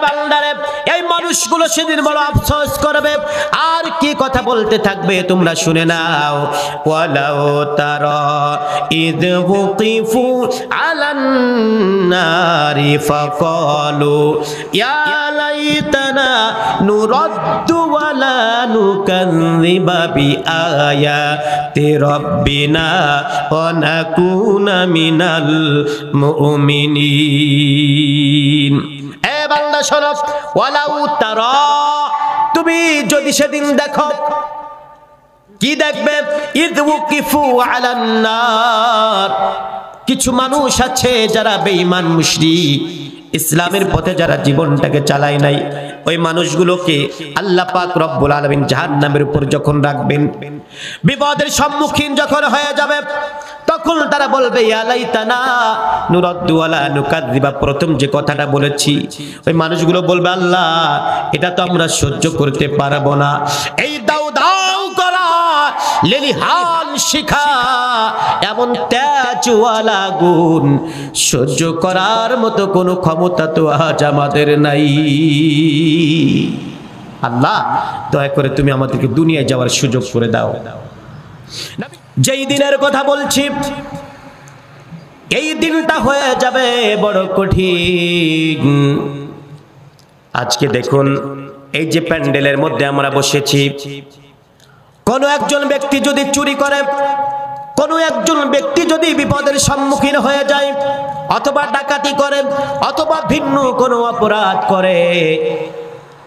বান্দারে এই মানুষগুলো সেদিন বড় আফসোস করবে আর কি কথা বলতে থাকবে তোমরা শুনে নাও ওয়ালাউ তারা ইদ ওয়াকিফু আলান নারি ফাকালু ইয়া লাইতানা নুরাদ্দু ওয়ালা নুকাযযিবা বিআয়াতি রাব্বিনা ওয়া নাকুনা মিনাল মুমিনিন। এ বান্দা শোনো, ওয়ালাউ তারা, তুমি যদি সেদিন দেখো, কি দেখবে? ইদ ওয়াকিফু আলান নার, কিছু মানুষ আছে যারা বেঈমান মুশরিক, ইসলামের পথে যারা জীবনটাকে চালায় নাই, ওই মানুষগুলোকে আল্লাহ পাক রব্বুল আলামিন জাহান্নামের উপর যখন রাখবেন, বিপদের সম্মুখীন যখন হয়ে যাবে, তখন তারা বলবে ইয়া লাইতানা নুরাদ্দু ওয়ালা নুকাযযিবা। প্রথম যে কথাটা বলেছি, ওই মানুষগুলো বলবে আল্লাহ এটা তো আমরা সহ্য করতে পারবো না, এই দাও দাও করা লেলিহান শিখা, এমন তেজওয়ালা গুণ সহ্য করার মতো কোনো ক্ষমতা তো আজ আমাদের নাই। আল্লাহ দয়া করে তুমি আমাদেরকে দুনিয়ায় যাওয়ার সুযোগ করে দাও। যেই দিনের কথা বলছি, এই দিনটা হয়ে যাবে বড় কঠিন। আজকে দেখুন, এই যে প্যান্ডেলের মধ্যে আমরা বসেছি, কোন একজন ব্যক্তি যদি চুরি করে, কোন একজন ব্যক্তি যদি বিপদের সম্মুখীন হয়ে যায়, অথবা ডাকাতি করে, অথবা ভিন্ন কোনো অপরাধ করে,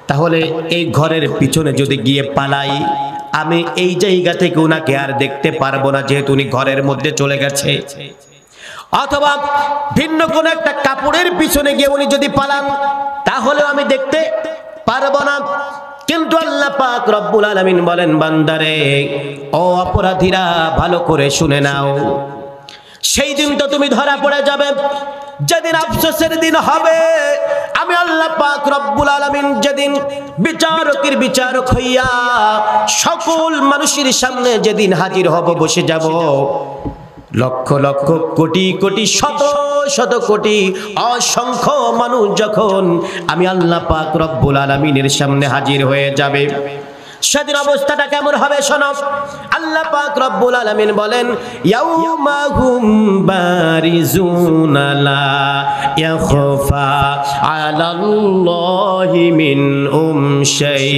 তাহলে এই ঘরের পিছনে যদি গিয়ে পালাই, আমি এই জায়গা থেকে ওনাকে আর দেখতে পারবো না, যেহেতু উনি ঘরের মধ্যে চলে গেছে। অথবা ভিন্ন কোন একটা কাপড়ের পিছনে গিয়ে উনি যদি পালান, তাহলেও আমি দেখতে পারবো না। কিন্তু আল্লাহ পাক রব্বুল আলামিন বলেন, বান্দারে ও অপরাধীরা ভালো করে শুনে নাও, সেই দিন তো তুমি ধরা পড়ে যাবে, যেদিন আফসোসের দিন হবে। আমি আল্লাহ পাক রব্বুল আলামিন যেদিন বিচারকের বিচারক হইয়া সকল মানুষের সামনে যেদিন হাজির হব, বসে যাব, লক্ষ লক্ষ কোটি কোটি শত শত কোটি অসংখ্য মানুষ যখন আমি আল্লাহ পাক রব্বুল আলামিনের সামনে হাজির হয়ে যাবে, সেদিন অবস্থাটা কেমন হবে শোনো। আল্লাহ পাক রব্বুল আলামিন বলেন, ইয়াউমা হুম বারিজুনা লা ইয়াখফা আলাল্লাহি মিনহুম শাই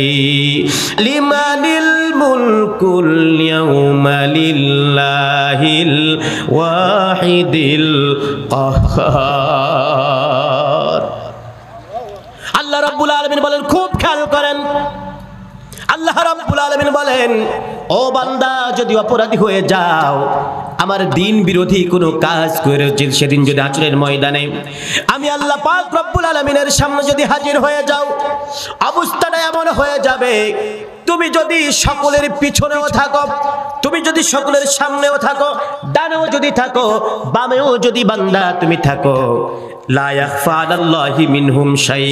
লিমানিল মুলকুল ইয়াউমা লিল্লাহিল ওয়াহিদিল কাহ্হার। আল্লাহ রাব্বুল আলামিন বলেন, খুব খেয়াল করেন, আল্লাহ রাব্বুল আলামিন বলেন, ও বান্দা যদি অপরাধী হয়ে যাও, আমার দিন বিরোধী কোনো কাজ করে সেদিন যদি হাসরের ময়দানে আমি আল্লাহ পাক রব্বুল আলামিনের সামনে যদি হাজির হয়ে যাও, অবস্থাটা এমন হয়ে যাবে, তুমি যদি সকলের পিছনেও থাকো, তুমি যদি সকলের সামনেও থাকো, ডানেও যদি থাকো, বামেও যদি বান্দা তুমি থাকো, লা ইয়াখফা আলাল্লাহি মিনহুম শাই,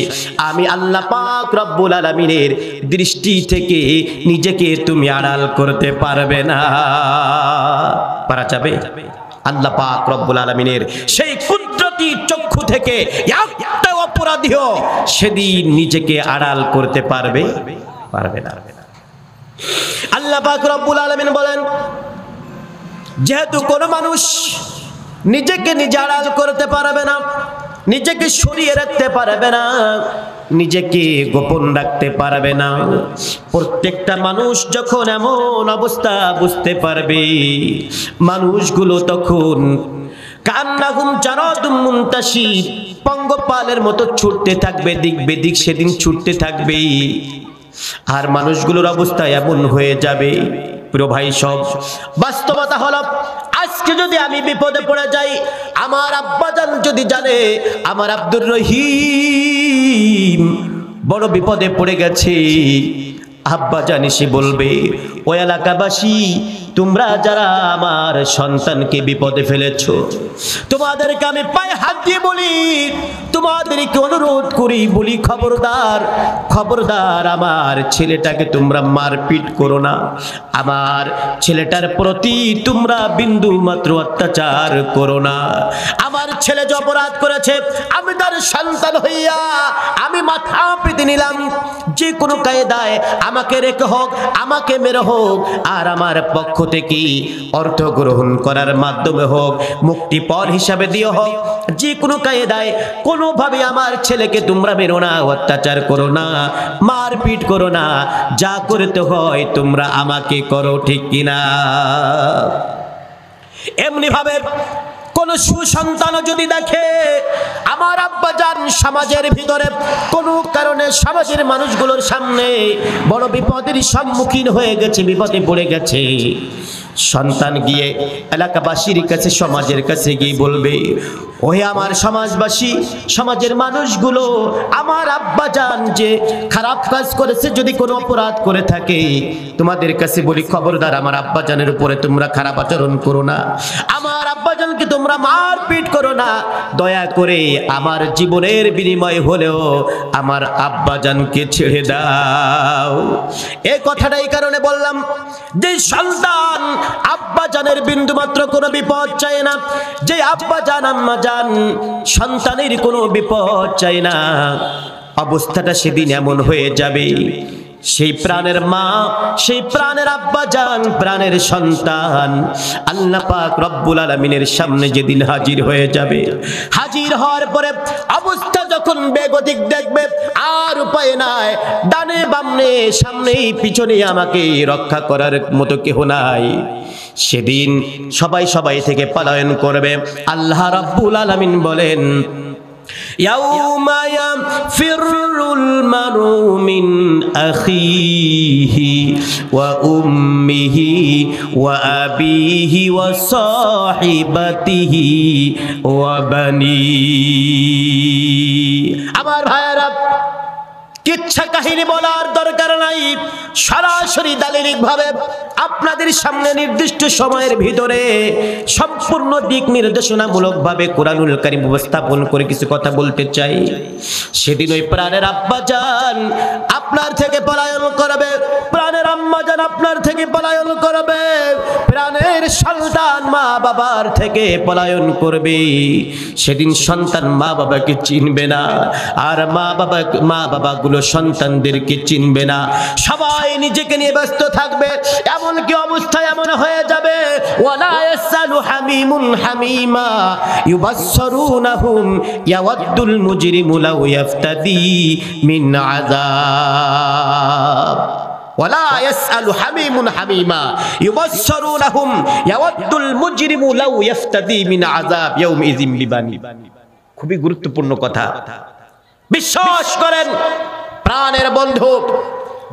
আমি আল্লাহ পাক রব্বুল আলামিনের দৃষ্টি থেকে নিজেকে তুমি আড়াল করতে পারবে না। পারা যাবে? আল্লাহ পাক রব্বুল আলামিনের সেই কুদরতি চক্ষু থেকে একটা অপরাধীও সেদিন নিজেকে আড়াল করতে পারবে না। আল্লাহ পাক রব্বুল আলামিন বলেন, যেহেতু কোনো মানুষ নিজেকে নিজে আড়াল করতে পারবে না, নিজেকে সরিয়ে রাখতে পারবে না, নিজেকে গোপন রাখতে পারবে না, প্রত্যেকটা মানুষ যখন এমন অবস্থা বুঝতে পারবে, মানুষগুলো তখন কান্নাহুম জারাদুম মুনতাশির, পঙ্গপালের মতো ছুটতে থাকবে, দিক বেদিক সেদিন ছুটতে থাকবে। আর মানুষগুলোর অবস্থা এমন হয়ে যাবে, প্রিয় ভাই সব, বাস্তবতা হলো আজকে যদি আমি বিপদে পড়ে যাই, আমার আব্বাজান যদি জানে আমার আব্দুর রহিম বড় বিপদে পড়ে গেছে, আব্বাজান এসে বলবে, ওই এলাকাবাসী তোমরা যারা আমার সন্তানকে বিপদে ফেলেছো, তোমাদেরকে আমি পায়ে হাত দিয়ে বলি, তোমাদেরকে অনুরোধ করি, বলি খবরদার খবরদার, আমার ছেলেটাকে তোমরা মারপিট করো না, আমার ছেলেটার প্রতি তোমরা বিন্দু মাত্র অত্যাচার করো না। আমার ছেলে যে অপরাধ করেছে, আমি তার সন্তান হইয়া আমি মাথা নিলাম, যে কোনো কায়দায় আমাকে রেখে হোক, আমাকে মেরে হোক, আর আমার পক্ষ থেকে অর্থ গ্রহণ করার মাধ্যমে হোক, মুক্তিপণ হিসাবে দিয়ে হোক, যে কোনো কায়দায় কোনোভাবে আমার ছেলেকে তোমরা মেরো না, অত্যাচার করো না, মারপিট করো না, যা করতে হয় তোমরা আমাকে করো, ঠিক কিনা? এমনি ভাবে কোন সুসন্তান যদি দেখে আমার আব্বাজান সমাজের ভিতরে কোনো কারণে সমাজের মানুষগুলোর সামনে বড় বিপদের সম্মুখীন হয়ে গেছে, বিপদে পড়ে গেছে, সন্তান গিয়ে এলাকাবাসীর কাছে, সমাজের কাছে গিয়ে বলবে, ওহে আমার সমাজবাসী, সমাজের মানুষগুলো, আমার আব্বাজান যে খারাপ কাজ করেছে, যদি কোনো অপরাধ করে থাকে, তোমাদের কাছে বলি খবরদার আমার আব্বাজানের উপরে তোমরা খারাপ আচরণ করো না, আমার আব্বাজানকে তোমরা মারপিট করো না, দয়া করে আমার জীবনের বিনিময় হলেও আমার আব্বাজানকে ছেড়ে দাও। এই কথাটা এই কারণে বললাম যে সন্তান আব্বাজানের বিন্দুমাত্র কোনো বিপদ চায় না, যে আব্বাজান আম্মাজান সন্তানের কোনো বিপদ চায় না, অবস্থাটা সেদিন এমন হয়ে যাবে, সেই প্রাণের মা, সেই প্রাণের আব্বাজান, প্রাণের সন্তান আল্লাহ পাক রব্বুল আলামিনের সামনে যেদিন হাজির হয়ে যাবে, হাজির হওয়ার পরে অবস্থা যখন বেগতিক দেখবে, আর উপায় নাই, ডানে বামনে সামনে পিছনে আমাকে রক্ষা করার মতো কেহ নাই, সেদিন সবাই থেকে পলায়ন করবে। আল্লাহ রাব্বুল আলামিন বলেন, ইয়াউমা ইয়াফিরুল মারউ মিন আখিহি ওয়া উম্মিহি ওয়া আবিহি ওয়া সাহিবাতিহি ওয়া বানি। আমার ভাইয়েরা, কিচ্ছা কাহিনী বলার দরকার নাই, সরাসরি দালিলিক ভাবে আপনাদের সামনে নির্দিষ্ট সময়ের ভিতরে সম্পূর্ণ দিক নির্দেশনামূলক ভাবে কোরআনুল কারীম উপস্থাপন করে কিছু কথা বলতে চাই। সেদিন ওই প্রাণের আব্বাজান আপনার থেকে পলায়ন করবে, প্রাণের আম্মাজান আপনার থেকে পলায়ন করবে, প্রাণের সন্তান মা বাবার থেকে পলায়ন করবে। সেদিন সন্তান মা বাবাকে চিনবে না, আর মা বাবা গুলো সন্তানদেরকে চিনবে না, সবাই নিজেকে নিয়ে ব্যস্ত থাকবে। এমন কি অবস্থা এমন হয়ে যাবে, ওয়ালা ইয়াসালু হামিমুন হামিমা ইউবাসসিরুনাহুম ইয়াওয়াদ্দুল মুজরিমু লাউ ইয়াফতাদি মিন আযাব। ওয়ালা ইয়াসআলু হামিমুন হামিমা ইউবাসসিরুনাহুম ইয়াওয়াদ্দুল মুজরিমু লাউ ইয়াফতাদি মিন আযাব ইয়াউমিযিন বিবানি। খুবই গুরুত্বপূর্ণ কথা। বিশ্বাস করেন, প্রাণের বন্ধু,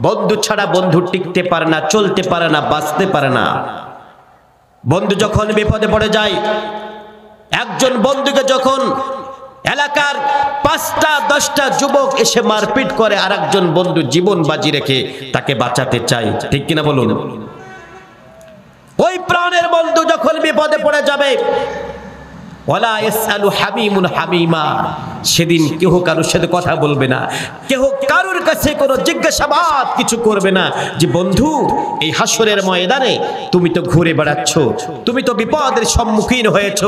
বন্ধু ছাড়া বন্ধু টিকতে পারে না, চলতে পারে না, বাঁচতে পারে না। বন্ধু যখন বিপদে পড়ে যায়, একজন বন্ধুকে যখন এলাকার 5টা 10টা যুবক এসে মারপিট করে, আর একজন বন্ধু জীবন বাজি রেখে তাকে বাঁচাতে চায়, ঠিক কিনা বলুন? ওই প্রাণের বন্ধু যখন বিপদে পড়ে যাবে, ওয়ালা ইয়াসআলু হামিমুন হামিমা, সেদিন কেহ কারোর সাথে কথা বলবে না, কেহ কারোর কাছে কোনো জিজ্ঞাসাবাদ কিছু করবে না যে বন্ধু এই হাসরের ময়দানে তুমি তো ঘুরে বেড়াচ্ছ, তুমি তো বিপদের সম্মুখীন হয়েছ,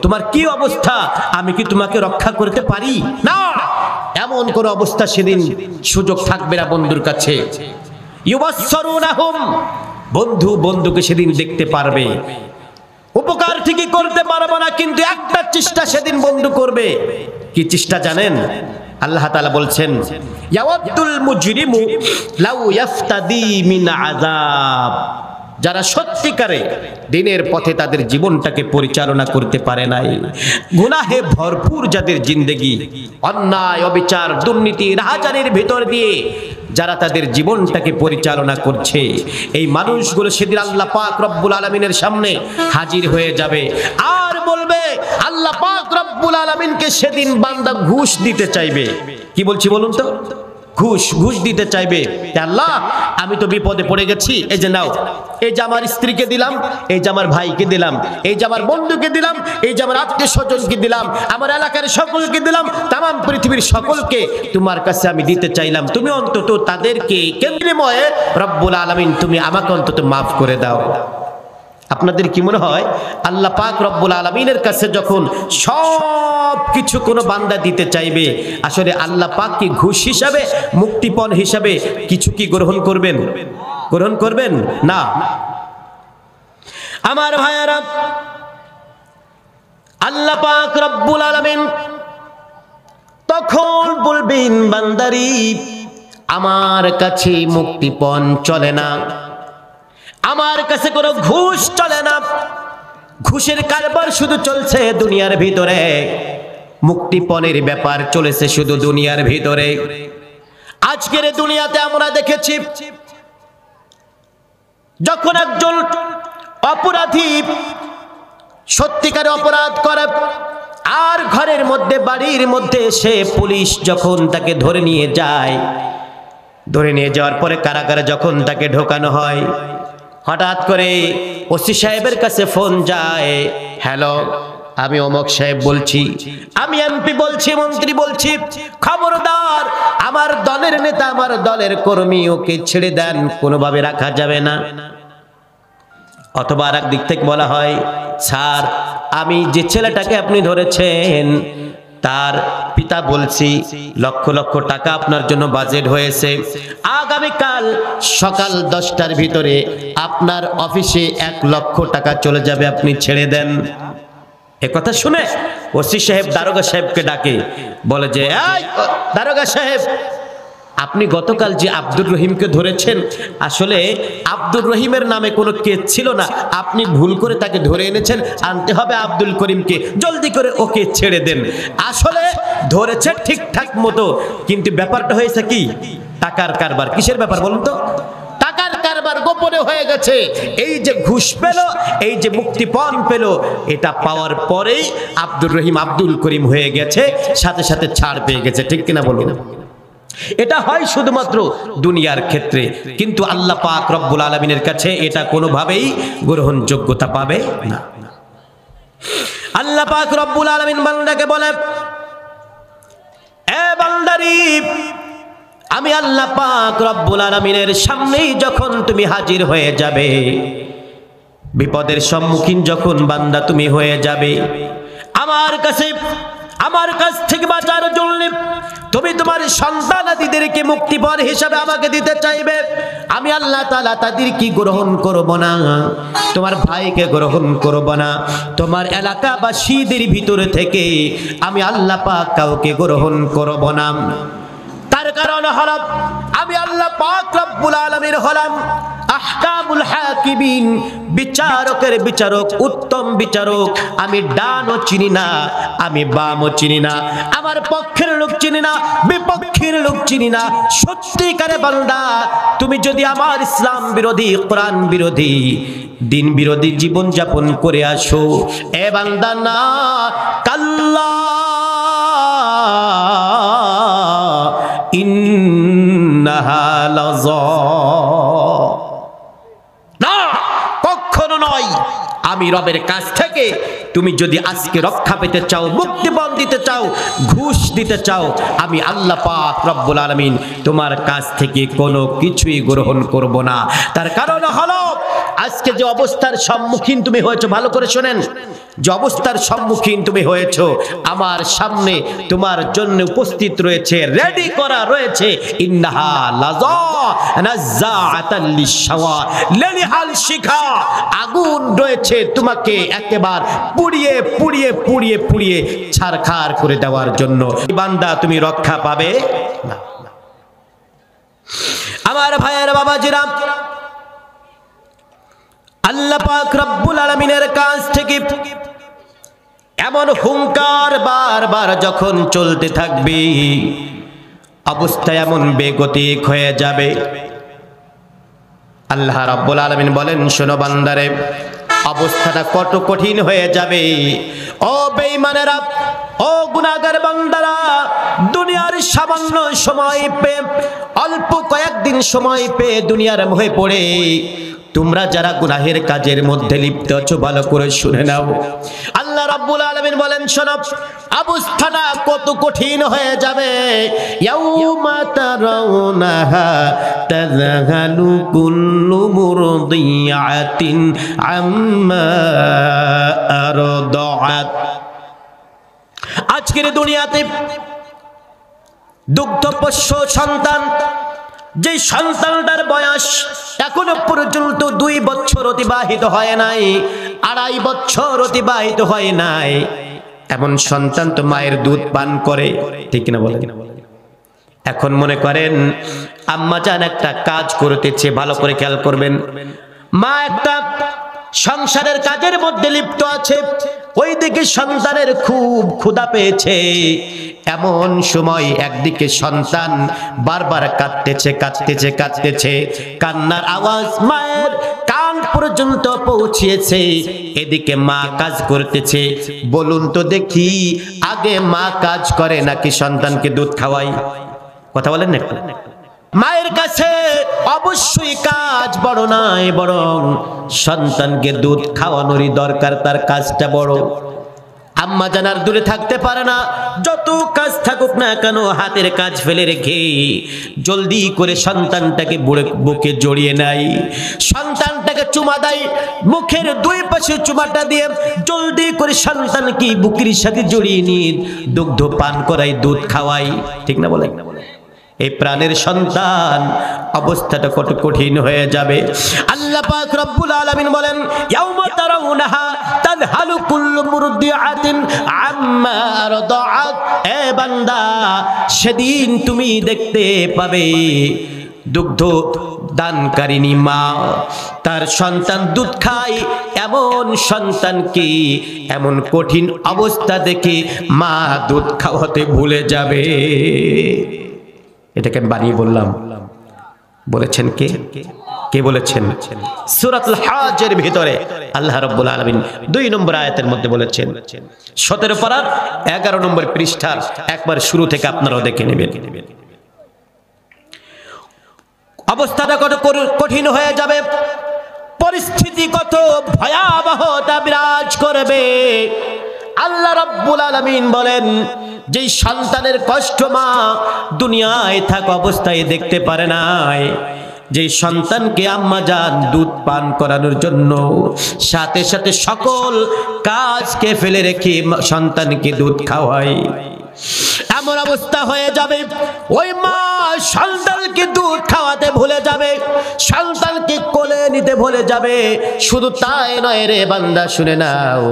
তোমার কি অবস্থা, আমি কি তোমাকে রক্ষা করতে পারি? না, এমন কোন অবস্থা সেদিন সুযোগ থাকবে না বন্ধুর কাছে। ইউবাসসিরুনাহুম, বন্ধু বন্ধুকে সেদিন দেখতে পারবে, উপকার ঠিকই করতে পারবো না, কিন্তু একটা চেষ্টা সেদিন বন্ধু করবে। কি চেষ্টা জানেন? আল্লাহ তাআলা বলছেন, ইয়াওয়াদ্দুল মুজরিমু লাউ ইয়াফতাদি মিন আযাব। যারা সত্যিকারে দিনের পথে তাদের জীবনটাকে পরিচালনা করতে পারে নাই, গুনাহে ভরপুর যাদের জিন্দেগি, অন্যায় অবিচার দুর্নীতি রাহাজানির ভিতর দিয়ে যারা তাদের জীবনটাকে পরিচালনা করছে, এই মানুষগুলো সেদিন আল্লাহ পাক রব্বুল আলামিনের সামনে হাজির হয়ে যাবে, আর বলবে আল্লাহ পাক রব্বুল আলামিনকে সেদিন বান্দা ঘুষ দিতে চাইবে। কি বলছি বলুন তো? ঘুষ দিতে চাইবে। আল্লাহ, আমি তো বিপদে পড়ে গেছি, এই যে নাও, এই যে আমার স্ত্রীকে দিলাম, এই যে আমার ভাইকে দিলাম, এই যে আমার বন্ধুকে দিলাম, এই যে আমার আত্মীয় স্বজনকে দিলাম, আমার এলাকার সকলকে দিলাম, তাম পৃথিবীর সকলকে তোমার কাছে আমি দিতে চাইলাম, তুমি অন্তত তাদেরকে কেন্দ্রময় রব্বুল আলামিন তুমি আমাকে অন্তত মাফ করে দাও। আপনাদের কি মনে হয় আল্লাহ পাক রব্বুল আলামিনের কাছে যখন সব কিছু কোনো বান্দা দিতে চাইবে, আসলে আল্লাহ পাক কি ঘুষ হিসাবে, মুক্তিপণ হিসাবে কিছু কি গ্রহণ করবেন? গ্রহণ করবেন না। আমার ভাইয়েরা, আল্লাহ পাক রব্বুল আলামিন তখন বলবেন, বান্দারি আমার কাছে মুক্তিপণ চলে না, আমার কাছে কোনো ঘুষ চলে না, ঘুষের কারবার শুধু চলছে দুনিয়ার ভিতরে, মুক্তিপণের ব্যাপার চলেছে শুধু দুনিয়ার ভিতরে। আজকের দুনিয়াতে আমরা দেখেছি যখন একজন অপরাধী সত্যিকার অপরাধ করে আর ঘরের মধ্যে বাড়ির মধ্যে সে পুলিশ যখন তাকে ধরে নিয়ে যায়, ধরে নিয়ে যাওয়ার পরে কারাগারে যখন তাকে ঢোকানো হয়, হঠাৎ করে ওসি সাহেবের কাছে ফোন যায়, হ্যালো আমি অমক সাহেব বলছি, আমি এমপি বলছি, মন্ত্রী বলছি, খবরদার আমার দলের নেতা, আমার দলের কর্মী, ওকে ছেড়ে দেন, কোনোভাবে রাখা যাবে না। অথবা আর এক দিক থেকে বলা হয়, স্যার আমি যে ছেলেটাকে আপনি ধরেছেন তার পিতা বলছি লক্ষ লক্ষ টাকা আপনার জন্য বাজেট হয়েছে, আগামীকাল সকাল 10টার ভিতরে আপনার অফিসে 1 লক্ষ টাকা চলে যাবে, আপনি ছেড়ে দেন। এ কথা শুনে ওসি সাহেব দারোগা সাহেবকে ডাকে, বলে যে এই দারোগা সাহেব, আপনি গতকাল যে আব্দুর রহিমকে ধরেছেন, আসলে আব্দুর রহিমের নামে কোনো কেস ছিল না, আপনি ভুল করে তাকে ধরে এনেছেন, আনতে হবে আব্দুল করিমকে, জলদি করে ওকে ছেড়ে দেন। আসলে ধরেছে ঠিকঠাক মতো, কিন্তু ব্যাপারটা হয়েছে কি টাকার কারবার। কিসের ব্যাপার বলুন তো? টাকার কারবার গোপনে হয়ে গেছে। এই যে ঘুষ পেল, এই যে মুক্তিপণ পেল, এটা পাওয়ার পরেই আব্দুর রহিম আব্দুল করিম হয়ে গেছে, সাথে সাথে ছাড় পেয়ে গেছে। ঠিক কিনা বলুন? এটা হয় শুধুমাত্র দুনিয়ার ক্ষেত্রে, কিন্তু আল্লাহ পাক রব্বুল আলামিনের কাছে এটা কোনোভাবেই গ্রহণযোগ্যতা পাবে না। আল্লাহ পাক রব্বুল আলামিন বান্দাকে বলে, এ বান্দারি, আমি আল্লাহ পাক রব্বুল আলামিনের সামনেই যখন তুমি হাজির হয়ে যাবে, বিপদের সম্মুখীন যখন বান্দা তুমি হয়ে যাবে, আমার কাছ থেকে বাঁচার জন্য তুমি তোমার সন্তানাদিদেরকে মুক্তিপণ হিসাবে আমাকে দিতে চাইবে, আমি আল্লাহ তাআলা তাদেরকে গ্রহণ করব না, তোমার ভাইকে গ্রহণ করব না, তোমার এলাকাবাসীদের ভিতর থেকে আমি আল্লাহ পাক কাউকে গ্রহণ করব না। তার কারণ হলো আমি আল্লাহ পাক রব্বুল আলামিন হলাম আহকামুল হাকিমিন, বিচারকের বিচারক, উত্তম বিচারক। আমি ডানও চিনি না, আমি বামও চিনি না, আমার পক্ষের লোক চিনি না, বিপক্ষের লোক চিনি না। সত্যিকারে বান্দা, তুমি যদি আমার ইসলাম বিরোধী, কোরআন বিরোধী, দিন বিরোধী জীবন যাপন করে আসো, এ বান্দা না, কাল্লা ইন্নাহা লাযা, না কখনো নয়। আমি রবের কাছ থেকে তুমি যদি আজকে রক্ষা পেতে চাও, মুক্তিপণ দিতে চাও, ঘুষ দিতে চাও, আমি আল্লাহ পাক রব্বুল আলামিন তোমার কাছ থেকে কোনো কিছুই গ্রহণ করব না। তার কারণ হলো আজকে যে অবস্থার সম্মুখীন তুমি হয়েছো, ভালো করে শোনেন, যে অবস্থার সম্মুখীন তুমি হয়েছো, আমার সামনে তোমার জন্য উপস্থিত রয়েছে, রেডি করা রয়েছে, ইন্নাহা লাযা নাযাআতাল লিশাওয়া, লেলিহাল শিখা, আগুন রয়েছে তোমাকে একেবারে পুড়িয়ে পুড়িয়ে পুড়িয়ে পুড়িয়ে ছারখার করে দেওয়ার জন্য। বান্দা তুমি রক্ষা পাবে না। আমার ভাইয়ের বাবাজিরা, আল্লাহ পাক রব্বুল আলামিনের কাছ থেকে এমন হুঙ্কার বারবার যখন চলতে থাকবে, অবস্থা এমন বেগতিক হয়ে যাবে, আল্লাহ রাব্বুল আলামিন বলেন, শোনো বান্দারে, অবস্থাটা কত কঠিন হয়ে যাবে। ও বেঈমানেরা, ও গুনাহগার বান্দারা, দুনিয়ার সামান্য সময় পেয়ে, অল্প কয়েকদিন সময় পেয়ে দুনিয়ার মোহে পড়ে তোমরা যারা গুনাহের কাজের মধ্যে লিপ্ত আছো, ভালো করে শুনে নাও। আল্লাহ রাব্বুল আলামিন বলেন, শোনো, অবস্থাটা কত কঠিন হয়ে যাবে। ইয়াউমা তারাউনাহা তাযহালু কুল্লু মুরদিয়াতিন আম্মা আরদাআত। আজকের দুনিয়াতে দুগ্ধপোষ্য সন্তান, যে সন্তানটার বয়স এখনো পর্যন্ত 2 বছর অতিবাহিত হয় নাই, 2.5 বছর অতিবাহিত হয় নাই, এমন সন্তান তো মায়ের দুধ পান করে, ঠিক কিনা বলেন? এখন মনে করেন আম্মা জান একটা কাজ করতেছে, ভালো করে খেয়াল করবেন, মা একটা সংসারের কাজের মধ্যে লিপ্ত আছে, ওইদিকে সন্তানের খুব ক্ষুধা পেয়েছে। এমন সময় একদিকে সন্তান বারবার কাঁদতেছে, কান্নার আওয়াজ মায়ের কান পর্যন্ত পৌঁছেছে। এদিকে মা কাজ করতেছে। বলুন তো দেখি, আগে মা কাজ করে নাকি সন্তানকে দুধ খাওয়াই? কথা বলেন না? মায়ের কাছে অবশ্যই কাজ বড় নয়, বরং সন্তানকে দুধ খাওয়ানোরই দরকার, তার কাজটা বড়। আম্মা জানার দূরে থাকতে পারে না, যত কাজ থাকুক না কেন হাতের কাজ ফেলে রেখে জলদি করে সন্তানটাকে বুকে জড়িয়ে নেয়, সন্তানটাকে চুমা দেয়, মুখের 2 পাশে চুমাটা দিয়ে জলদি করে সন্তানকে বুকের সাথে জড়িয়ে নিয়ে দুগ্ধ পান করাই, দুধ খাওয়াই, ঠিক না বলেন? এই প্রাণের সন্তান অবস্থাটা কত কঠিন হয়ে যাবে। আল্লাহ পাক রব্বুল আলামিন বলেন, ইয়াউমা তারাউনাহা তাযহালু কুল্লু মুরদিআতিন আম্মা আরদাআত। এ বান্দা, সেদিন তুমি দেখতে পাবে দুগ্ধ দানকারিনী মা তার সন্তান দুধ খায়, এমন সন্তানকে এমন কঠিন অবস্থা দেখে মা দুধ খাওয়াতে ভুলে যাবে। এটাকে আমি বানিয়ে বললাম, বলেছেন কে? কে বলেছেন? সূরাতুল হজ্জের ভিতরে আল্লাহ রাব্বুল আলামিন 2 নম্বর আয়াতের মধ্যে বলেছেন, 17 পারার 11 নম্বর পৃষ্ঠার একবার শুরু থেকে আপনারাও দেখে নেবেন। অবস্থাটা কত কঠিন হয়ে যাবে, পরিস্থিতি কত ভয়াবহতা বিরাজ করবে। আল্লাহ রাব্বুল আলামিন বলেন, যেই সন্তানের কষ্ট মা দুনিয়ায় থাকা অবস্থায় দেখতে পারে নাই, যে সন্তানকে আম্মা জান দুধ পান করানোর জন্য সাথে সাথে সকল কাজকে ফেলে রেখে সন্তানকে দুধ খাওয়ায়, এমন অবস্থা হয়ে যাবে ওই মা সন্তানকে দুধ খাওয়াতে ভুলে যাবে, সন্তানকে কোলে নিতে ভুলে যাবে। শুধু তাই নয় রে বান্দা, শুনে নাও,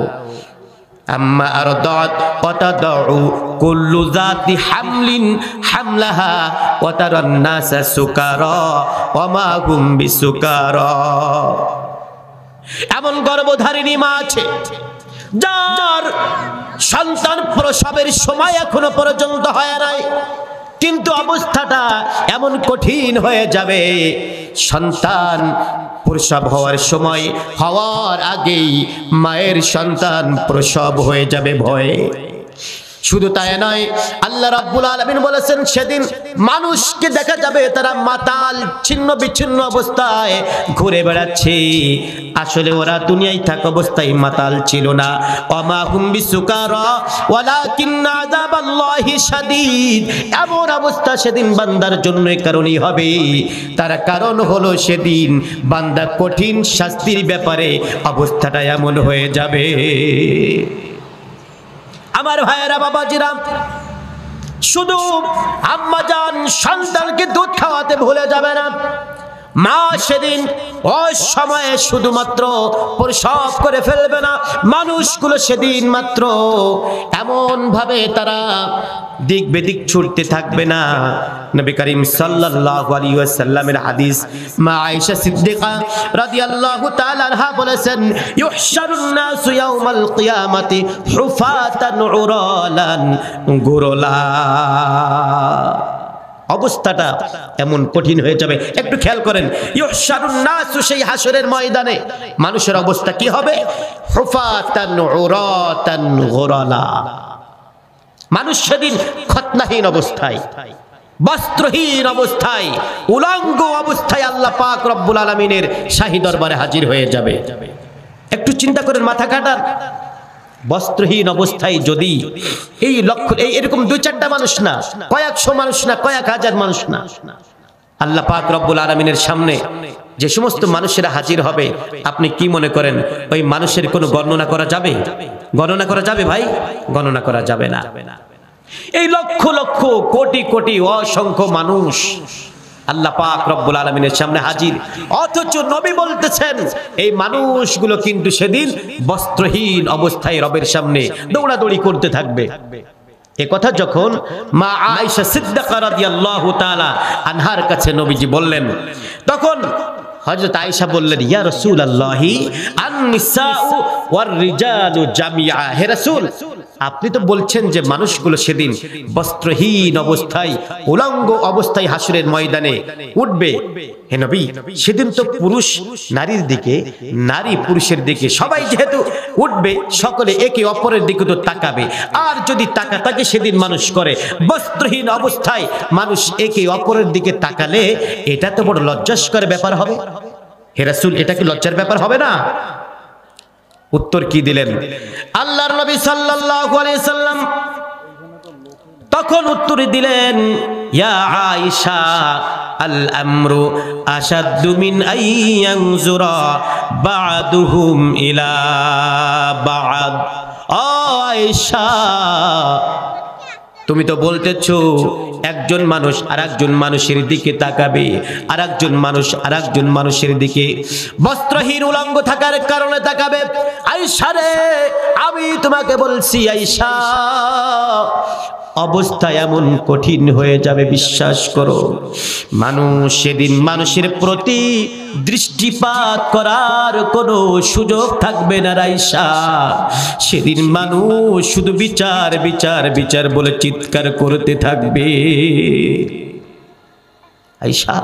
আম্মা আরদাত ওয়া তাদউ কুল্লু যাতি হামলিন হামলাহা ওয়া তারান নাসা সুকারা ওয়া মা হুম বিসুকারা। এমন গর্ভধারিণী মা আছে যার সন্তান প্রসবের সময় এখনো পর্যন্ত হয় নাই, কিন্তু অবস্থাটা এমন কঠিন হয়ে যাবে, সন্তান প্রসব হওয়ার সময় হওয়ার আগেই মায়ের সন্তান প্রসব হয়ে যাবে ভয়ে। শুধু তাই নয়, আল্লাহ রাব্বুল আলামিন বলেছেন, সেদিন মানুষকে দেখা যাবে তারা মাতাল ছিন্ন বিচ্ছিন্ন অবস্থায় ঘুরে বেড়াচ্ছে। আসলে ওরা দুনিয়ায় থাকা অবস্থায় মাতাল ছিল না। ওয়ামা হুম বিসুকারা ওয়ালাকিন্না আযাবাল্লাহি শাদীদ। এমন অবস্থা সেদিন বান্দার জন্য কারণই হবে, তার কারণ হলো সেদিন বান্দা কঠিন শাস্তির ব্যাপারে অবস্থাটা এমন হয়ে যাবে। আমার ভাইয়েরা, বাবাজিরা, শুধু আম্মা জান সন্তানকে দুধ খাওয়াতে ভুলে যাবে না। মা সেদিন ওই সময়ে শুধুমাত্র প্রসব করে ফেলবে না, মানুষগুলো সেদিন মাত্র এমন ভাবে তারা দিক বেদিক ছুটতে থাকবে না। নবী করিম সাল্লাল্লাহু আলাইহি ওয়াসাল্লামের হাদিস, মা আয়েশা সিদ্দিকা রাদিয়াল্লাহু তাআলা আনহা বলেছেন, ইউহশারুন নাসু ইয়াউমাল কিয়ামাতি হুফাতান উরালান গুরলা। অবস্থাটা এমন কঠিন হয়ে যাবে, একটু খেয়াল করেন। ইউহশারুন নাসু, সেই হাসরের ময়দানে মানুষের অবস্থা কি হবে? হুফাতান উরাতান গুরলা। মানুষ সেদিন খতনাহীন অবস্থায়, বস্ত্রহীন অবস্থায়, উলঙ্গ অবস্থায় আল্লাহ পাক রব্বুল আলামিনের শাহী দরবারে হাজির হয়ে যাবে। একটু চিন্তা করেন, মাথা কাটান। বস্ত্রহীন অবস্থায় যদি এই লক্ষ্য এরকম 2-4টা মানুষ না, কয়েকশো মানুষ না, কয়েক হাজার মানুষ না, আল্লাহ পাক রব্বুল আলামিনের সামনে যে সমস্ত মানুষেরা হাজির হবে, আপনি কি মনে করেন ওই মানুষের কোনো গণনা করা যাবে? গণনা করা যাবে ভাই? গণনা করা যাবে না। এই লক্ষ লক্ষ কোটি কোটি অসংখ্য মানুষ আল্লাহ পাক রব্বুল আলামিনের সামনে হাজির, অথচ নবী বলতেছেন এই মানুষগুলো কিন্তু সেদিন বস্ত্রহীন অবস্থায় রবের সামনে দৌড়াদৌড়ি করতে থাকবে। এ কথা যখন মা আয়েশা সিদ্দিকা রাদিয়াল্লাহু তাআলা আনহার কাছে নবীজি বললেন, তখন হযরত আয়েশা বললেন, ইয়া রাসূলুল্লাহি আন-নিসাউ ওয়ার রিজালু জামিআ, হে রাসূল আপনি তো বলছেন যে মানুষগুলো সেদিন বস্ত্রহীন অবস্থায়, উলঙ্গ অবস্থায় হাসরের ময়দানে উঠবে। হে নবী, সেদিন তো পুরুষ নারীর দিকে, নারী পুরুষের দিকে, সবাই যেহেতু উঠবে, সকলে একে অপরের দিকে তো তাকাবে। আর যদি তাকাতাকি সেদিন মানুষ করে বস্ত্রহীন অবস্থায় মানুষ একে অপরের দিকে তাকালে এটা তো বড় লজ্জাস্কর ব্যাপার হবে। হে রাসূল, এটা কি লজ্জার ব্যাপার হবে না? উত্তর কি দিলেন আল্লাহর নবী সাল্লাল্লাহু আলাইহি সাল্লাম? তখন উত্তর দিলেন, ইয়া আয়েশা আল আমরু আশাদ্দু মিন আইয়ানজুরা বা'দুহুম ইলা বা'দ। ও আয়েশা, তুমি তো বলতেছো একজন মানুষ আরেকজন মানুষের দিকে তাকাবে, আরেকজন মানুষ আরেকজন মানুষের দিকে বস্ত্রহীন উলঙ্গ থাকার কারণে তাকাবে। আয়েশা রে, আমি তোমাকে বলছি আয়েশা, অবস্থা এমন কঠিন হয়ে যাবে, বিশ্বাস করো। মানুষ সেদিন মানুষের প্রতি দৃষ্টিপাত করার কোনো সুযোগ থাকবে না আয়েশা। সেদিন মানুষ শুধু বিচার বিচার বিচার বলে চিৎকার করতে থাকবে। আয়েশা,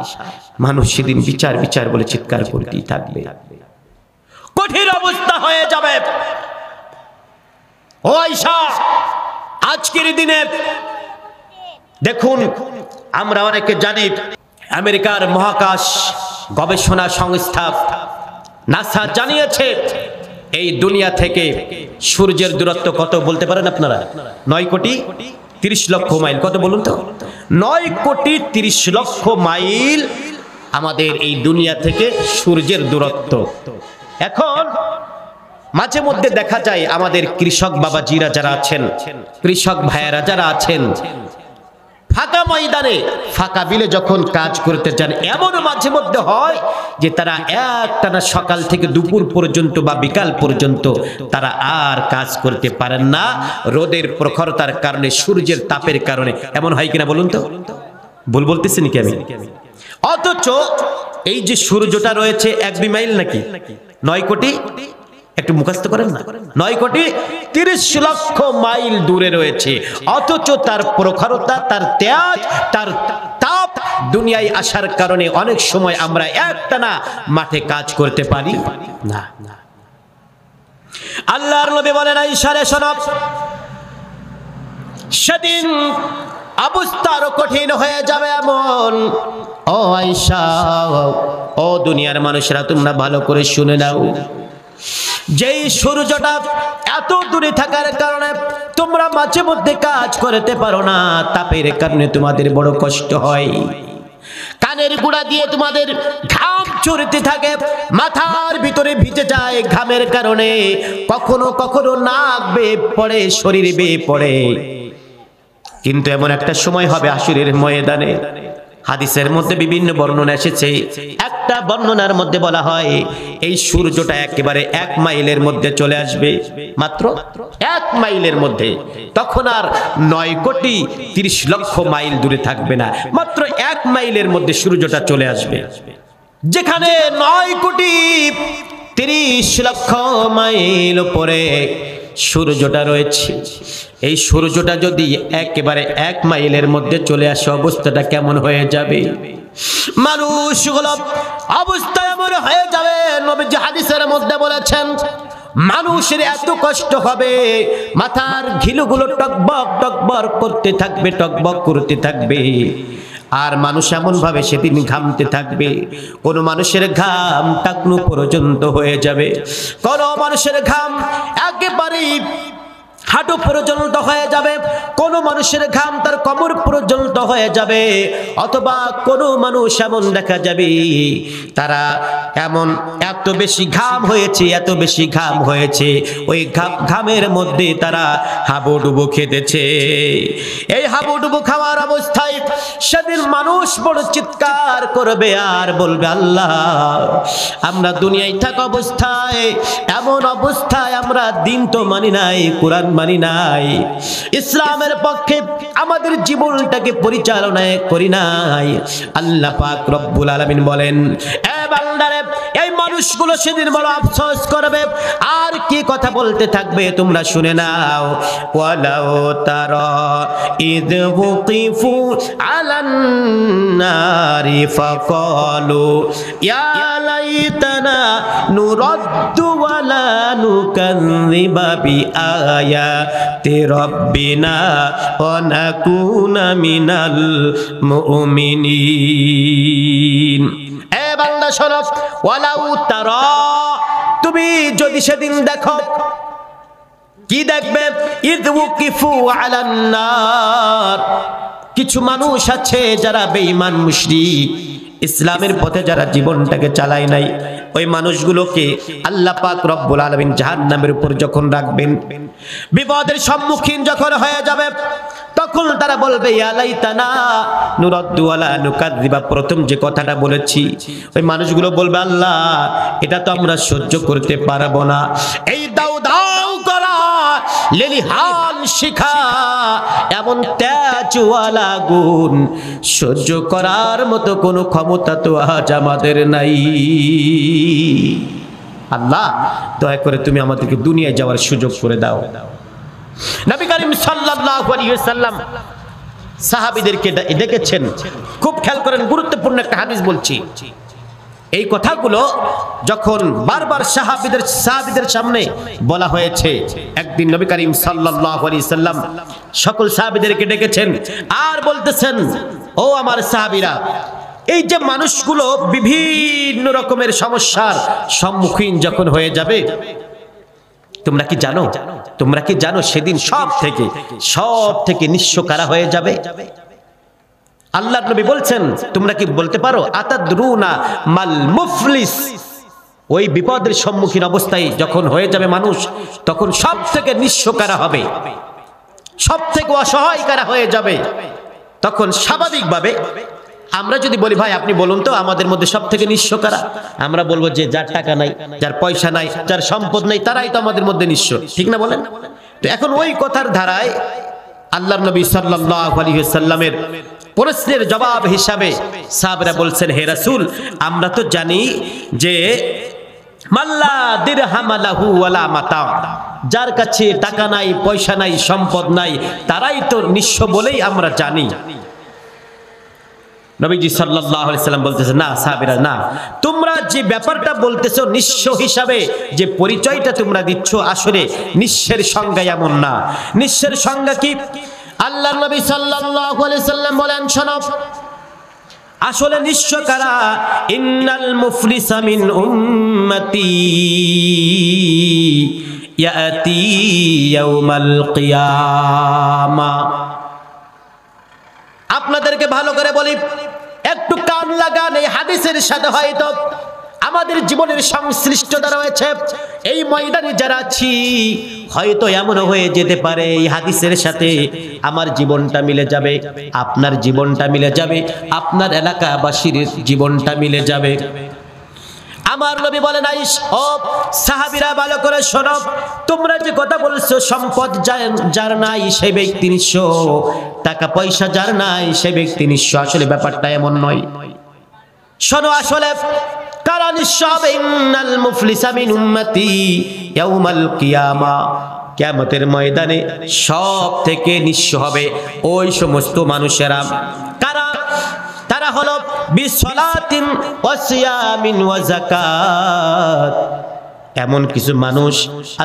মানুষ সেদিন বিচার বিচার বলে চিৎকার করতেই থাকবে, কঠিন অবস্থা হয়ে যাবে। ও আয়েশা, আজকের দিনে দেখুন, আমরা অনেকে জানি আমেরিকার মহাকাশ গবেষণা সংস্থা নাসা জানিয়েছে এই দুনিয়া থেকে সূর্যের দূরত্ব কত বলতে পারেন আপনারা? 9 কোটি 30 লক্ষ মাইল। কত বলুন তো? 9 কোটি 30 লক্ষ মাইল আমাদের এই দুনিয়া থেকে সূর্যের দূরত্ব। এখন মাঝে মধ্যে দেখা যায় আমাদের কৃষক বাবাজিরা যারা আছেন, কৃষক ভাইয়েরা যারা আছেন, ফাঁকা ময়দানে, ফাঁকা বিলে যখন কাজ করতে যান, এমন মাঝে মধ্যে হয় যে তারা একটানা সকাল থেকে দুপুর পর্যন্ত বা বিকাল পর্যন্ত তারা আর কাজ করতে পারেন না, রোদের প্রখরতার কারণে, সূর্যের তাপের কারণে। এমন হয় কিনা বলুন তো? ভুল বলতেছি নাকি আমি? অথচ এই যে সূর্যটা রয়েছে 1-2 মাইল নাকি 9 কোটি, একটু মুখস্থ করেন না, 9 কোটি 30 লক্ষ মাইল দূরে রয়েছে। অথচ তার প্রখরতা, তার তেজ, তার তাপ দুনিয়ায় আসার কারণে অনেক সময় আমরা একটানা মাঠে কাজ করতে পারি না। আল্লাহর নবী বলেন, আয়েশা রে শোনো, সেদিন অবস্থা আরো কঠিন হয়ে যাবে এমন। ও আয়েশা, ও দুনিয়ার মানুষেরা, তোমরা ভালো করে শুনে নাও, যেই সূর্যটা এত দূরে থাকার কারণে তোমরা মাঝে মধ্যে কাজ করতে পারো না, তাপের কারণে তোমাদের বড় কষ্ট হয়, কানের গোড়া দিয়ে তোমাদের ঘাম ঝরতে থাকে, মাথার ভিতরে ভিজে যায় ঘামের কারণে, কখনো কখনো নাক বেয়ে পড়ে, শরীর বেয়ে পড়ে। কিন্তু এমন একটা সময় হবে হাসরের ময়দানে, হাদিসের মধ্যে বিভিন্ন বর্ণনা এসেছে। একটা বর্ণনার মধ্যে বলা হয় এই সূর্যটা একেবারে 1 মাইলের মধ্যে চলে আসবে, মাত্র 1 মাইলের মধ্যে। তখন আর 9 কোটি 30 লক্ষ মাইল দূরে থাকবে না, মাত্র 1 মাইলের মধ্যে সূর্যটা চলে আসবে। যেখানে 9 কোটি 30 লক্ষ মাইল উপরে সূর্যটা রয়েছে, এই সূর্যটা যদি একেবারে 1 মাইলের মধ্যে চলে আসে, অবস্থাটা কেমন হয়ে যাবে? মানুষগুলো অবস্থা এমন হয়ে যাবে, নবীজি হাদিসের মধ্যে বলেছেন, মানুষের এত কষ্ট হবে, মাথার ঘিলুগুলো টকবক টকবক করতে থাকবে, টকবক করতে থাকবে। আর মানুষ এমন ভাবে সেদিন ঘামতে থাকবে, কোন মানুষের ঘাম টাকনু পর্যন্ত হয়ে যাবে, কোন মানুষের ঘাম একেবারে হাঁটু পর্যন্ত হয়ে যাবে, কোন মানুষের ঘাম তার কোমর পর্যন্ত হয়ে যাবে, অথবা কোন মানুষ এমন দেখা যাবে তারা এমন এত বেশি ঘাম হয়েছে, এত বেশি ঘাম হয়েছে, ওই ঘামের মধ্যে তারা হাবুডুবু খেতেছে। এই হাবুডুবু খাওয়ার অবস্থায় সেদিন মানুষ বড় চিৎকার করবে আর বলবে, আল্লাহ আমরা দুনিয়ায় থাকা অবস্থায় এমন অবস্থায় আমরা দিন তো মানি নাই, কোরআন মানি নাই, ইসলামের পক্ষে আমাদের জীবনটাকে পরিচালনা করি নাই। আল্লাহ পাক রব্বুল আলামিন বলেন, এ বান্দারে, এই মানুষগুলো সেদিন বড় আফসোস করবে আর কি কথা বলতে থাকবে তোমরা শুনে নাও। ওয়ালাউ তারা ইদ ওয়াকিফু আলান নারি ফাকালু ইয়া লাইতানা নুরাদ্দু ওয়ালা নুকাযযিবা বিআয়াতি রাব্বিনা ওয়া নাকুনা মিনাল মুমিনিন। এ বান্দা শোনো, ওয়ালাউ তারা, তুমি যদি সেদিন দেখো, কি দেখবে? ইদ ওয়াকিফু আলান নার, কিছু মানুষ আছে যারা বেঈমান মুশরিক, ইসলামের পথে যারা জীবনটাকে চালায় নাই, ওই মানুষগুলোকে আল্লাহ পাক রব্বুল আলামিন জাহান্নামের উপর যখন রাখবেন, বিপদের সম্মুখীন যখন হয়ে যাবে, তখন তারা বলবে, ইয়া লাইতানা নুরাদ্দু ওয়ালা নুকাযযিবা, প্রথম যে কথাটা বলেছি, ওই মানুষগুলো বলবে, আল্লাহ এটা তো আমরা সহ্য করতে পারবো না, এই দাও দাও করা লেলিহান শিখা, এমন তেজওয়ালা গুণ সহ্য করার মতো কোনো ক্ষমতা তো আজ আমাদের নাই। আল্লাহ দয়া করে তুমি আমাদেরকে দুনিয়ায় যাওয়ার সুযোগ করে দাও। নবী করিম সাল্লাল্লাহু আলাইহি ওয়াসাল্লাম সাহাবীদেরকে ডেকেছেন, খুব খেয়াল করেন, গুরুত্বপূর্ণ একটা হাদিস বলছি। এই কথাগুলো যখন বারবার সাহাবীদের সামনে বলা হয়েছে, একদিন নবী করিম সাল্লাল্লাহু আলাইহি ওয়াসাল্লাম সকল সাহাবীদেরকে ডেকেছেন আর বলতেছেন, ও আমার সাহাবীরা, এই যে মানুষগুলো বিভিন্ন রকমের সমস্যার সম্মুখীন যখন হয়ে যাবে, তোমরা কি জানো সেদিন সব থেকে নিঃস্ব কারা হয়ে যাবে? আল্লাহর নবী বলছেন, তোমরা কি বলতে পারো আতাদরুনা মাল মুফলিস? ওই বিপদের সম্মুখীন অবস্থায় যখন হয়ে যাবে মানুষ, তখন সব থেকে নিঃস্ব কারা হবে, সব থেকে অসহায় কারা হয়ে যাবে? তখন স্বাভাবিকভাবে আমরা যদি বলি, ভাই আপনি বলুন তো আমাদের মধ্যে সব থেকে নিঃস্ব কারা, আমরা বলবো যে যার টাকা নাই, যার পয়সা নাই, যার সম্পদ নাই, তারাই তো আমাদের মধ্যে নিঃস্ব, ঠিক না বলেন? তো এখন ওই কথার ধারায় আল্লাহর নবী সাল্লাল্লাহু আলাইহি ওয়াসাল্লামের প্রশ্নের জবাব হিসাবে সাহাবারা বলছেন, হে রাসূল, আমরা তো জানি যে মাল্লা দিরহাম লাহু ওয়ালা মাতা, যার কাছে টাকা নাই, পয়সা নাই, সম্পদ নাই, তারাই তো নিঃস্ব বলেই আমরা জানি। নবীজি সাল্লাল্লাহু আলাইহি সাল্লাম বলতেছেন, না সাহাবীরা, না, তোমরা যে ব্যাপারটা বলতেছো নিঃস্ব হিসাবে যে পরিচয়টা তোমরা দিচ্ছ, আসলে নিঃস্বের সংজ্ঞা এমন না। নিঃস্বের সংজ্ঞা কি? আল্লাহর নবী সাল্লাল্লাহু আলাইহি সাল্লাম বলেন, শোনো, আসলে নিঃস্ব কারা? ইন্নাল মুফলিসা মিন উম্মতি ইয়াতি ইয়াউমাল কিয়ামা। আপনাদেরকে ভালো করে বলি, একটু কান লাগান, এই হাদিসের সাথে হয়তো আমাদের জীবনের সংশ্লিষ্টতা রয়েছে। এই ময়দানে যারা আছি, হয়তো এমন হয়ে যেতে পারে এই হাদিসের সাথে আমার জীবনটা মিলে যাবে, আপনার জীবনটা মিলে যাবে, আপনার এলাকাবাসীর জীবনটা মিলে যাবে। আমার নবী বলেন, আইস ও সাহাবীরা ভালো করে শোনো, তোমরা যে কথা বলছো সম্পদ যার নাই সেই ব্যক্তি নিঃস্ব, টাকা পয়সা যার নাই সেই ব্যক্তি নিঃস্ব, আসলে ব্যাপারটা এমন নয়। শোনো, আসলে কারা নিঃস্ব হবে? ইন্নাল মুফলিসা মিন উম্মতি ইয়াউমাল কিয়ামা, কিয়ামতের ময়দানে সব থেকে নিঃস্ব হবে ওই সমস্ত মানুষেরা। কারা? তারা হলো বিসলাতিন ওয়া সিয়ামিন ওয়া যাকাত, এমন কিছু মানুষ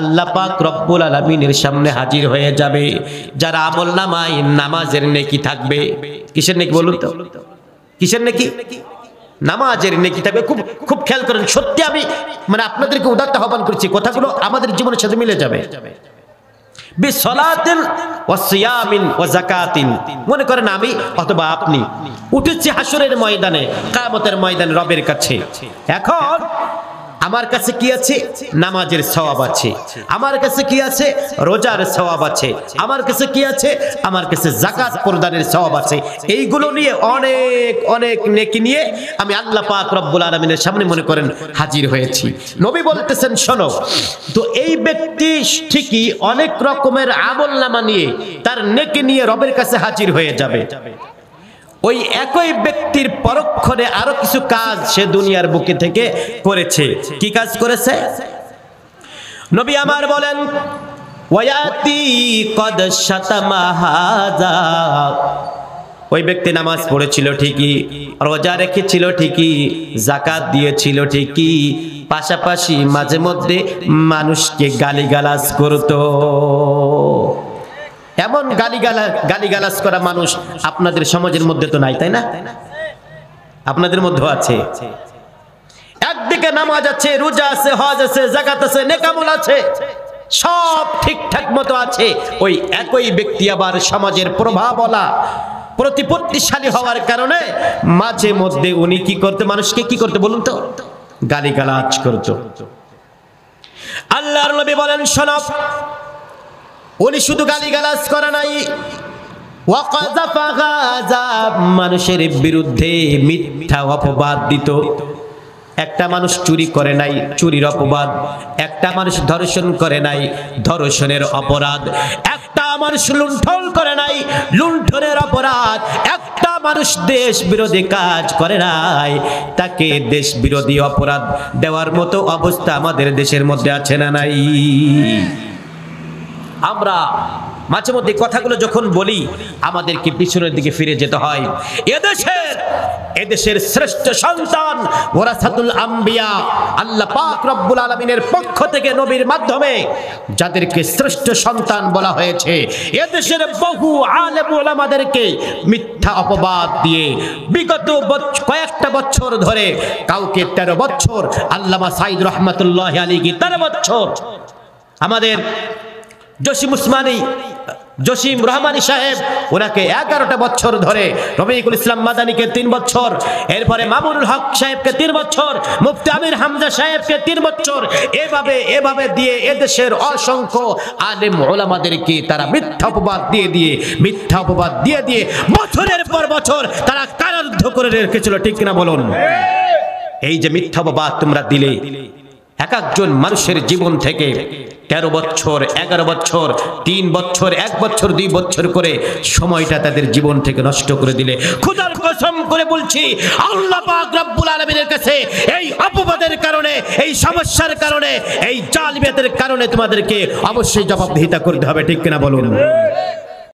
আল্লাহ পাক রব্বুল আলামিনের সামনে হাজির হয়ে যাবে, যারা আমলনামায় নামাজের নেকি থাকবে। কিসের নেকি বলুন তো? কিসের নেকি? নামাজের নেকি থাকবে। খুব খুব খেয়াল করেন, সত্যি আমি মানে আপনাদেরকে উদাত্ত আহ্বান করছি, কথাগুলো আমাদের জীবনের সাথে মিলে যাবে। বিসলাতিন ওয়া সিয়ামিন ওয়া যাকাতিন, মনে করেন আমি অথবা আপনি উঠেছি হাসরের ময়দানে, কিয়ামতের ময়দানে রবের কাছে। এখন আমার কাছে কি আছে? নামাজের সওয়াব আছে। আমার কাছে কি আছে? রোজার সওয়াব আছে। আমার কাছে কি আছে? আমার কাছে যাকাত প্রদানের সওয়াব আছে। এইগুলো নিয়ে অনেক অনেক নেকি নিয়ে আমি আল্লাহ পাক রব্বুল আলামিনের সামনে মনে করেন হাজির হয়েছি। নবী বলতেছেন শোনো, তো এই ব্যক্তি ঠিকই অনেক রকমের আমলনামা নিয়ে তার নেকি নিয়ে রবের কাছে হাজির হয়ে যাবে। ওই একই ব্যক্তির পরক্ষণে আরো কিছু কাজ সে দুনিয়ার বুকে থেকে করেছে। কি কাজ করেছে? নবী আমার বলেন, ওয়ায়াতি কদ শাতামা হাযা, ওই ব্যক্তি নামাজ পড়েছিল ঠিকই, রোজা রেখেছিল ঠিকই, যাকাত দিয়েছিল ঠিকই, পাশাপাশি মাঝে মধ্যে মানুষকে গালিগালাজ করত। এমন গালিগালাজ করা মানুষ আপনাদের সমাজের মধ্যে তো নাই, তাই না? আপনাদের মধ্যে আছে। একদিকে নামাজ আছে, রোজা আছে, হজ আছে, যাকাত আছে, নেকামল আছে, সব ঠিকঠাক মতো আছে। ওই একই ব্যক্তি আবার সমাজের প্রভাবওয়ালা, প্রতিপত্তিশালী হওয়ার কারণে মাঝে মধ্যে উনি কি করতে, মানুষকে কি করতে বলুন তো? গালিগালাজ করত। আল্লাহর নবী বলেন শোনো, উনি শুধু গালিগালাজ করে নাই, ওয়াকাযাফা গাযাব, মানুষের বিরুদ্ধে মিথ্যা অপবাদ দিত। একটা মানুষ চুরি করে নাই, চুরির অপবাদ। একটা মানুষ ধর্ষণ করে নাই, ধর্ষণের অপরাধ। একটা মানুষ লুণ্ঠন করে নাই, লুণ্ঠনের অপরাধ। একটা মানুষ দেশ বিরোধী কাজ করে নাই, তাকে দেশ বিরোধী অপরাধ দেওয়ার মতো অবস্থা আমাদের দেশের মধ্যে আছে না নাই? আমরা মাঝে মধ্যে কথাগুলো যখন বলি আমাদেরকে পিছনের দিকে ফিরে যেতে হয়। এদেশের শ্রেষ্ঠ সন্তান ওয়ারাসাতুল আম্বিয়া, আল্লাহ পাক রব্বুল আলামিনের পক্ষ থেকে নবীর মাধ্যমে যাদেরকে শ্রেষ্ঠ সন্তান বলা হয়েছে, এদেশের বহু আলেম ওলামাদেরকে মিথ্যা অপবাদ দিয়ে বিগত কয়েকটা বছর ধরে, কাউকে 13 বছর, আল্লামা সাইদ রহমাতুল্লাহি আলাইহি 13 বছর, আমাদের জসিম রহমানী সাহেব ওনাকে 11টা বছর ধরে, রফিকুল ইসলাম মাদানীকে 3 বছর, এরপরে মামুনুল হক সাহেবকে 3 বছর, মুফতি আমির হামজা সাহেবকে 3 বছর, এভাবে দিয়ে এদেশের অসংখ্য আলেম ওলামাদেরকে তারা মিথ্যা অপবাদ দিয়ে বছরের পর বছর তারা কারারুদ্ধ করে রেখেছিল। ঠিক কিনা বলুন? এই যে মিথ্যা অপবাদ তোমরা দিলে, এক একজন মানুষের জীবন থেকে 13 বছর, 11 বছর, 3 বছর, 1 বছর, 2 বছর করে সময়টা তাদের জীবন থেকে নষ্ট করে দিলে। খোদার কসম করে বলছি, আল্লাহ পাক রব্বুল আলামিনের কাছে এই অপবাদের কারণে, এই সমস্যার কারণে, এই জালিয়াতের কারণে তোমাদেরকে অবশ্যই জবাবদিহিতা করতে হবে। ঠিক কিনা বলুন?